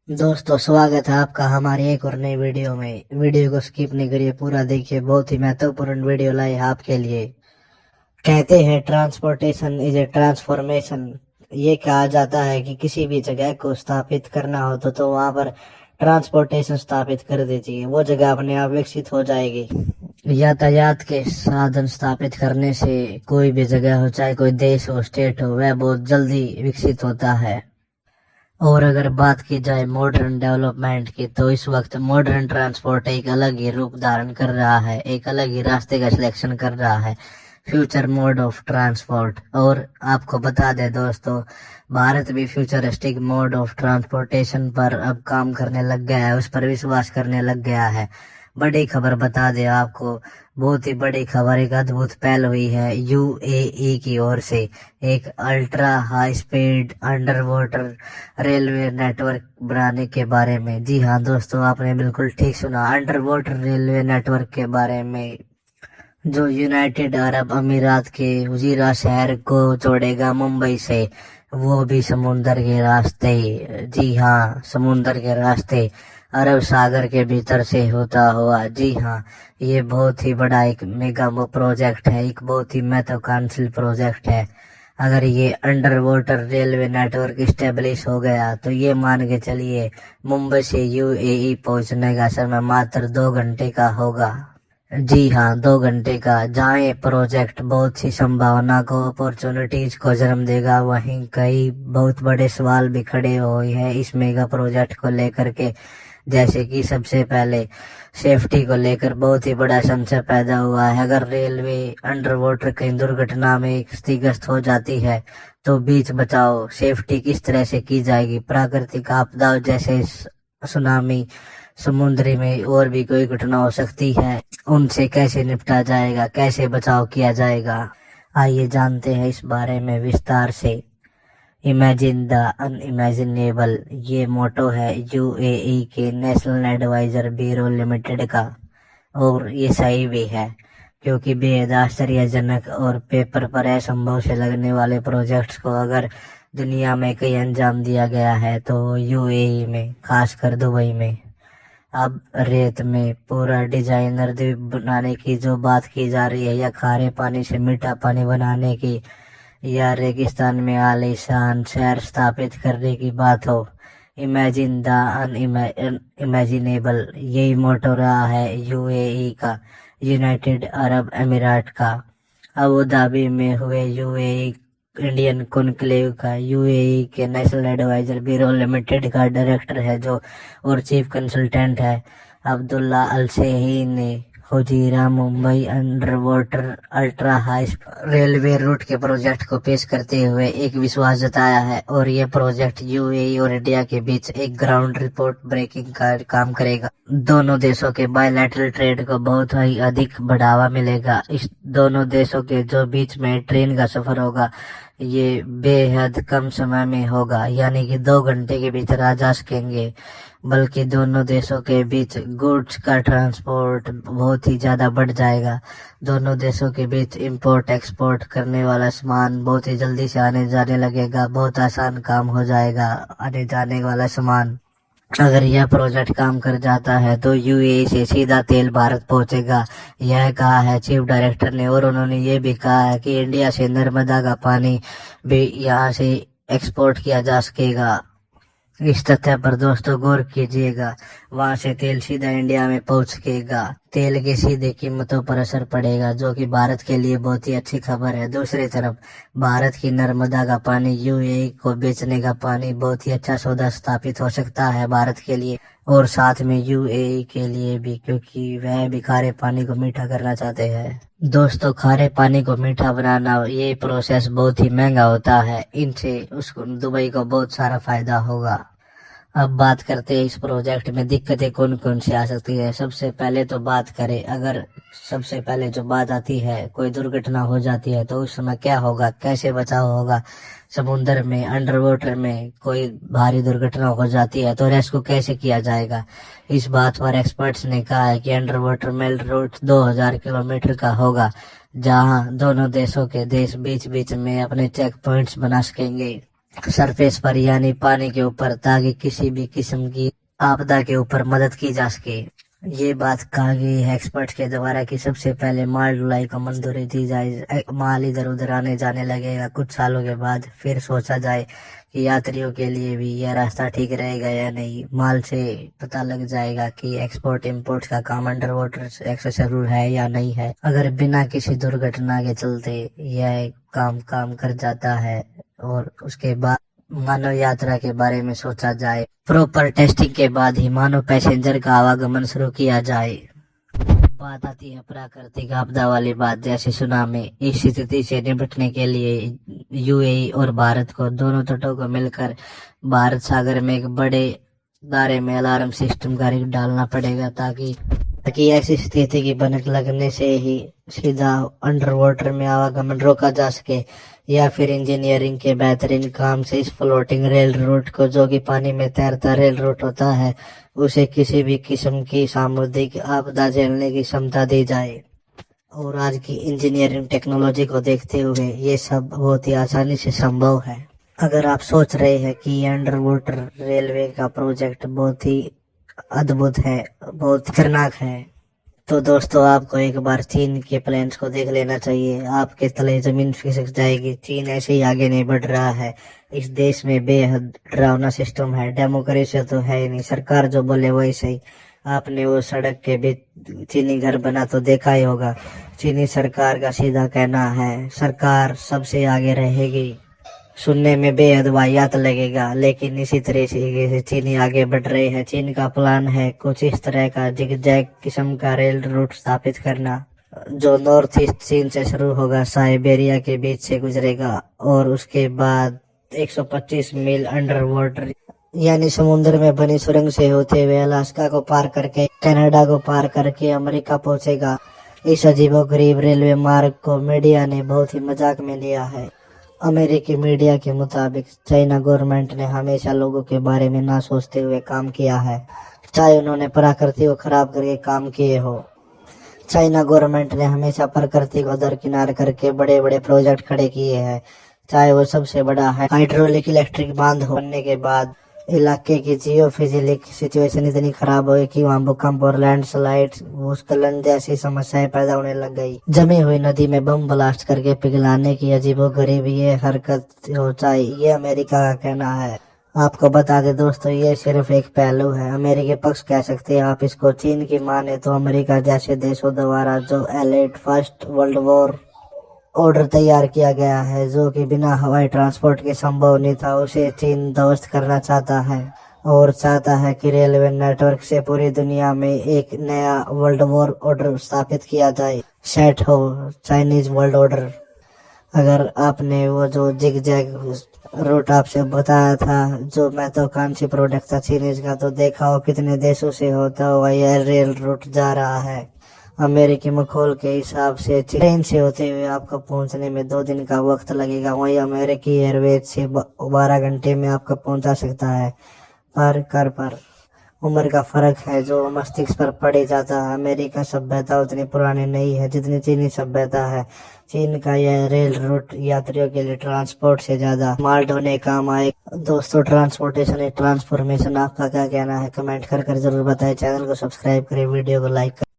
दोस्तों स्वागत है आपका हमारी एक और नई वीडियो में। वीडियो को स्किप नहीं करिए, पूरा देखिए, बहुत ही महत्वपूर्ण वीडियो लाए हैं आपके लिए। कहते हैं ट्रांसपोर्टेशन इज ए ट्रांसफॉर्मेशन। ये कहा जाता है कि किसी भी जगह को स्थापित करना हो तो वहां पर ट्रांसपोर्टेशन स्थापित कर दीजिए, वो जगह अपने आप विकसित हो जाएगी। यातायात के साधन स्थापित करने से कोई भी जगह हो, चाहे कोई देश हो, स्टेट हो, वह बहुत जल्दी विकसित होता है। और अगर बात की जाए मॉडर्न डेवलपमेंट की, तो इस वक्त मॉडर्न ट्रांसपोर्ट एक अलग ही रूप धारण कर रहा है, एक अलग ही रास्ते का सिलेक्शन कर रहा है, फ्यूचर मोड ऑफ ट्रांसपोर्ट। और आपको बता दें दोस्तों, भारत भी फ्यूचरिस्टिक मोड ऑफ ट्रांसपोर्टेशन पर अब काम करने लग गया है, उस पर विश्वास करने लग गया है। बड़ी खबर बता दें आपको, बहुत ही बड़ी खबर, एक अद्भुत पहल हुई है यूएई की ओर से, एक ultra high speed under water railway network बनाने के बारे में। जी हाँ दोस्तों, आपने बिल्कुल ठीक सुना, अंडर वाटर रेलवे नेटवर्क के बारे में, जो यूनाइटेड अरब अमीरात के हुजीरा शहर को जोड़ेगा मुंबई से, वो भी समुंदर के रास्ते। जी हाँ, समुंदर के रास्ते, अरब सागर के भीतर से होता हुआ। जी हाँ, ये बहुत ही बड़ा एक मेगा प्रोजेक्ट है, एक बहुत ही महत्वाकांक्षी प्रोजेक्ट है। अगर ये under water railway network establish हो गया तो ये मान के चलिए, मुंबई से यूएई पहुंचने का समय मात्र 2 घंटे का होगा। जी हाँ, 2 घंटे का। जहाँ ये प्रोजेक्ट बहुत सी संभावना को, अपॉर्चुनिटीज को जन्म देगा, वहीं कई बहुत बड़े सवाल भी खड़े हुए हैं इस मेगा प्रोजेक्ट को लेकर के। जैसे कि सबसे पहले सेफ्टी को लेकर बहुत ही बड़ा संशय पैदा हुआ है। अगर रेलवे अंडर वाटर कहीं दुर्घटना में क्षतिग्रस्त हो जाती है तो बीच बचाव सेफ्टी किस तरह से की जाएगी। प्राकृतिक आपदाओं जैसे सुनामी, समुद्री में और भी कोई घटना हो सकती है, उनसे कैसे निपटा जाएगा, कैसे बचाव किया जाएगा। आइए जानते हैं इस बारे में विस्तार से। इमेजिन द अनइमेजिनेबल, ये मोटो है यूएई के नेशनल एडवाइजर ब्यूरो लिमिटेड का, और ये सही भी है, क्योंकि बेहद आश्चर्यजनक और पेपर पर असंभव से लगने वाले प्रोजेक्ट्स को अगर दुनिया में कहीं अंजाम दिया गया है तो यूएई में, खासकर दुबई में। अब रेत में पूरा डिजाइनर द्वीप बनाने की जो बात की जा रही है, या खारे पानी से मीठा पानी बनाने की, या रेगिस्तान में आलीशान शहर स्थापित करने की बात हो, इमेजिन द अनइमेजिनेबल, यही मोटो रहा है यूएई का, यूनाइटेड अरब अमीरात का। अबू धाबी में हुए यूएई इंडियन कॉन्क्लेव का यूएई के नेशनल एडवाइजर ब्यूरो लिमिटेड का डायरेक्टर है जो, और चीफ कंसल्टेंट है, अब्दुल्ला अलसेही ने Fujairah Mumbai under water ultra high railway route के प्रोजेक्ट को पेश करते हुए एक विश्वास जताया है। और ये प्रोजेक्ट यूएई और इंडिया के बीच एक ग्राउंड रिपोर्ट ब्रेकिंग का काम करेगा। दोनों देशों के बायलैटरल ट्रेड को बहुत ही अधिक बढ़ावा मिलेगा। इस दोनों देशों के जो बीच में ट्रेन का सफर होगा, ये बेहद कम समय में होगा, यानी कि 2 घंटे के भीतर आ जा सकेंगे। बल्कि दोनों देशों के बीच गुड्स का ट्रांसपोर्ट बहुत ही ज्यादा बढ़ जाएगा। दोनों देशों के बीच इंपोर्ट एक्सपोर्ट करने वाला सामान बहुत ही जल्दी से आने जाने लगेगा, बहुत आसान काम हो जाएगा आने जाने वाला सामान। अगर यह प्रोजेक्ट काम कर जाता है तो यूएई से सीधा तेल भारत पहुंचेगा, यह कहा है चीफ डायरेक्टर ने। और उन्होंने ये भी कहा है कि इंडिया से नर्मदा का पानी भी यहाँ से एक्सपोर्ट किया जा सकेगा। इस तथ्य पर दोस्तों गौर कीजिएगा, वहां से तेल सीधा इंडिया में पहुंच सकेगा, तेल की सीधे कीमतों पर असर पड़ेगा, जो कि भारत के लिए बहुत ही अच्छी खबर है। दूसरी तरफ भारत की नर्मदा का पानी यूएई को बेचने का पानी बहुत ही अच्छा सौदा स्थापित हो सकता है भारत के लिए, और साथ में यूएई के लिए भी, क्योंकि वह भी खारे पानी को मीठा करना चाहते हैं। दोस्तों, खारे पानी को मीठा बनाना ये प्रोसेस बहुत ही महंगा होता है, इनसे उसको दुबई को बहुत सारा फायदा होगा। अब बात करते हैं इस प्रोजेक्ट में दिक्कतें कौन कौन सी आ सकती है। सबसे पहले तो बात करें, अगर सबसे पहले जो बात आती है, कोई दुर्घटना हो जाती है तो उस समय क्या होगा, कैसे बचाव होगा। समुद्र में अंडर वाटर में कोई भारी दुर्घटना हो जाती है तो रेस्क्यू कैसे किया जाएगा। इस बात पर एक्सपर्ट्स ने कहा है कि under water mail route 2000 kilometres का होगा, जहां दोनों देशों के देश बीच बीच में अपने चेक पॉइंट्स बना सकेंगे। सरफेस पर यानी पानी के ऊपर, ताकि किसी भी किस्म की आपदा के ऊपर मदद की जा सके। ये बात कहा गई है एक्सपर्ट के द्वारा कि सबसे पहले माल ढुलाई को मंजूरी दी जाए। माल इधर उधर आने जाने लगेगा कुछ सालों के बाद, फिर सोचा जाए कि यात्रियों के लिए भी यह रास्ता ठीक रहेगा या नहीं। माल से पता लग जाएगा कि एक्सपोर्ट इंपोर्ट का काम अंडर वाटर एक्सेसिबल है या नहीं है। अगर बिना किसी दुर्घटना के चलते यह काम कर जाता है और उसके बाद मानव यात्रा के बारे में सोचा जाए, प्रॉपर टेस्टिंग के बाद ही मानव पैसेंजर का आवागमन शुरू किया जाए। बात आती है प्राकृतिक आपदा वाली बात, जैसे सुनामी। इस स्थिति से निपटने के लिए यूएई और भारत को, दोनों तटों को मिलकर भारत सागर में एक बड़े दायरे में अलार्म सिस्टम का डालना पड़ेगा, ताकि ऐसी स्थिति की भनक लगने से ही सीधा अंडर वाटर में आवागमन रोका जा सके, या फिर इंजीनियरिंग के बेहतरीन काम से इस फ्लोटिंग रेल रूट को, जो कि पानी में तैरता रेल रूट होता है, उसे किसी भी किस्म की सामुद्रिक आपदा झेलने की क्षमता दी जाए। और आज की इंजीनियरिंग टेक्नोलॉजी को देखते हुए ये सब बहुत ही आसानी से संभव है। अगर आप सोच रहे हैं कि अंडर वाटर रेलवे का प्रोजेक्ट बहुत ही अद्भुत है, बहुत खतरनाक है, तो दोस्तों आपको एक बार चीन के प्लान्स को देख लेना चाहिए। आपके तले जमीन खिसक जाएगी। चीन ऐसे ही आगे नहीं बढ़ रहा है। इस देश में बेहद डरावना सिस्टम है। डेमोक्रेसी तो है ही नहीं, सरकार जो बोले वही सही। आपने वो सड़क के बीच चीनी घर बना तो देखा ही होगा। चीनी सरकार का सीधा कहना है सरकार सबसे आगे रहेगी। सुनने में बेहद वाहियात लगेगा, लेकिन इसी तरह से चीनी आगे बढ़ रहे हैं। चीन का प्लान है कुछ इस तरह का जिगजैग किस्म का रेल रूट स्थापित करना, जो नॉर्थ ईस्ट चीन से शुरू होगा, साइबेरिया के बीच से गुजरेगा और उसके बाद 125 मील अंडर वाटर यानी समुद्र में बनी सुरंग से होते हुए अलास्का को पार करके, कनाडा को पार करके अमेरिका पहुंचेगा। इस अजीबोगरीब रेलवे मार्ग को मीडिया ने बहुत ही मजाक में लिया है। अमेरिकी मीडिया के मुताबिक चाइना गवर्नमेंट ने हमेशा लोगों के बारे में ना सोचते हुए काम किया है, चाहे उन्होंने प्रकृति को खराब करके काम किए हो। चाइना गवर्नमेंट ने हमेशा प्रकृति को दरकिनार करके बड़े बड़े प्रोजेक्ट खड़े किए हैं, चाहे वो सबसे बड़ा है हाइड्रोलिक इलेक्ट्रिक बांध बनने के बाद इलाके की जियो फिजिकल सिचुएशन इतनी खराब हुई कि वहाँ भूकंप और लैंडस्लाइड, भूस्खलन जैसी समस्याएं पैदा होने लग गई। जमी हुई नदी में बम ब्लास्ट करके पिघलाने की अजीबोगरीब ये हरकत हो जाए, ये अमेरिका का कहना है। आपको बता दे दोस्तों, ये सिर्फ एक पहलू है। अमेरिकी पक्ष कह सकते हैं आप इसको। चीन की माने तो अमेरिका जैसे देशों द्वारा जो allied first world war order तैयार किया गया है, जो कि बिना हवाई ट्रांसपोर्ट के संभव नहीं था, उसे चीन ध्वस्त करना चाहता है और चाहता है कि रेलवे नेटवर्क से पूरी दुनिया में एक नया वर्ल्ड वॉर ऑर्डर स्थापित किया जाए, सेट हो चाइनीज वर्ल्ड ऑर्डर। अगर आपने वो जो जिगजैग रूट आपसे बताया था, जो महत्वाकांक्षी प्रोडक्ट था चीनीज का, तो देखा हो कितने देशों से होता हुआ यह रेल रूट जा रहा है। अमेरिकी मखौल के हिसाब से ट्रेन से होते हुए आपको पहुंचने में 2 दिन का वक्त लगेगा, वहीं अमेरिकी एयरवेज से 12 घंटे में आपको पहुंचा सकता है। पर उम्र का फर्क है जो मस्तिष्क पर पड़े जाता है। अमेरिका सभ्यता उतनी पुरानी नहीं है जितनी चीनी सभ्यता है। चीन का यह रेल रूट यात्रियों के लिए ट्रांसपोर्ट से ज्यादा माल ढोने काम आए। दोस्तों, ट्रांसपोर्टेशन एक ट्रांसफॉर्मेशन, आपका क्या कहना है? कमेंट कर जरूर बताएं। चैनल को सब्सक्राइब करें, वीडियो को लाइक करें।